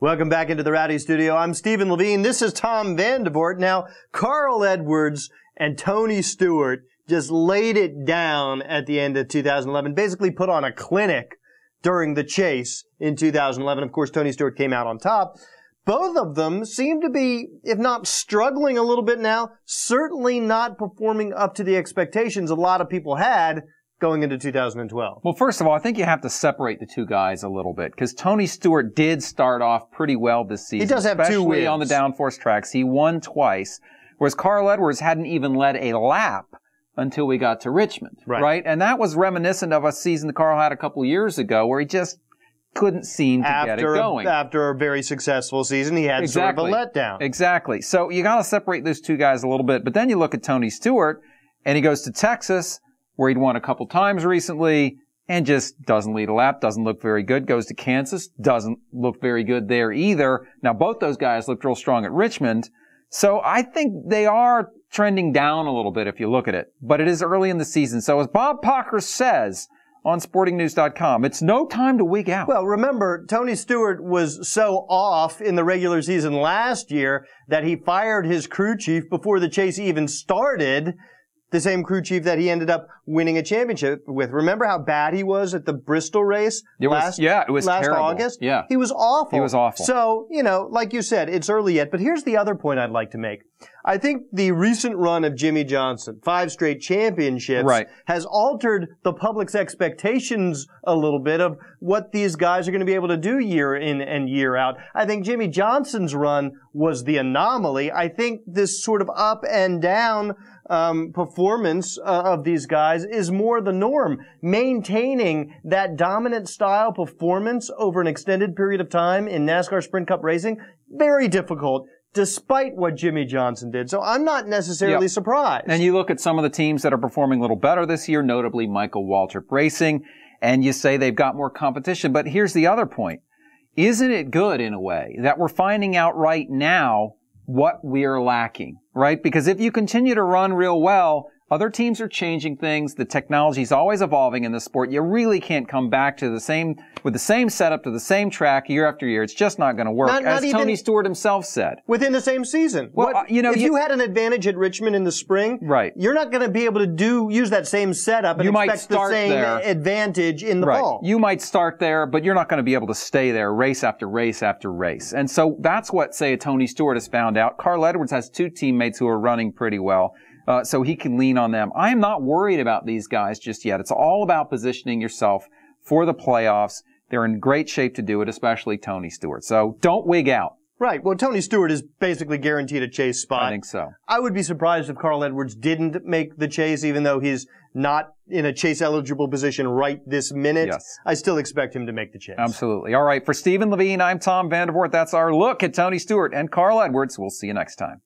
Welcome back into the Rowdy Studio. I'm Stephen Levine. This is Tom Vandervoort. Now, Carl Edwards and Tony Stewart just laid it down at the end of 2011, basically put on a clinic during the chase in 2011. Of course, Tony Stewart came out on top. Both of them seem to be, if not struggling a little bit now, certainly not performing up to the expectations a lot of people had going into 2012. Well, first of all, I think you have to separate the two guys a little bit because Tony Stewart did start off pretty well this season. He does have 2 wins. Especially on the downforce tracks. He won twice, whereas Carl Edwards hadn't even led a lap until we got to Richmond, right? And that was reminiscent of a season that Carl had a couple years ago where he just couldn't seem to get it going. After a very successful season, he had sort of a letdown. Exactly. So you got to separate those two guys a little bit. But then you look at Tony Stewart, and he goes to Texas, where he'd won a couple times recently, and just doesn't lead a lap, doesn't look very good. Goes to Kansas, doesn't look very good there either. Now, both those guys looked real strong at Richmond. So I think they are trending down a little bit if you look at it. But it is early in the season. So as Bob Pocker says on sportingnews.com, it's no time to wig out. Well, remember, Tony Stewart was so off in the regular season last year that he fired his crew chief before the chase even started. The same crew chief that he ended up winning a championship with. Remember how bad he was at the Bristol race last terrible. August? Yeah. He was awful. He was awful. So, you know, like you said, it's early yet. But here's the other point I'd like to make. I think the recent run of Jimmy Johnson, 5 straight championships, has altered the public's expectations a little bit of what these guys are going to be able to do year in and year out. I think Jimmy Johnson's run was the anomaly. I think this sort of up and down performance of these guys is more the norm. Maintaining that dominant style performance over an extended period of time in NASCAR Sprint Cup racing, very difficult, despite what Jimmy Johnson did. So I'm not necessarily surprised. And you look at some of the teams that are performing a little better this year, notably Michael Waltrip Racing, and you say they've got more competition. But here's the other point. Isn't it good, in a way, that we're finding out right now what we're lacking, right? Because if you continue to run real well, other teams are changing things. The technology's always evolving in the sport. You really can't come back to the same setup to the same track year after year. It's just not going to work, as Tony Stewart himself said. Within the same season. Well, if you had an advantage at Richmond in the spring, you're not going to be able to use that same setup and expect the same advantage in the fall. You might start there, but you're not going to be able to stay there race after race after race. And so that's what, say, Tony Stewart has found out. Carl Edwards has 2 teammates who are running pretty well. So he can lean on them. I am not worried about these guys just yet. It's all about positioning yourself for the playoffs. They're in great shape to do it, especially Tony Stewart. So don't wig out. Right. Well, Tony Stewart is basically guaranteed a chase spot. I think so. I would be surprised if Carl Edwards didn't make the chase, even though he's not in a chase-eligible position right this minute. Yes. I still expect him to make the chase. Absolutely. All right. For Stephen Levine, I'm Tom Vandervoort. That's our look at Tony Stewart and Carl Edwards. We'll see you next time.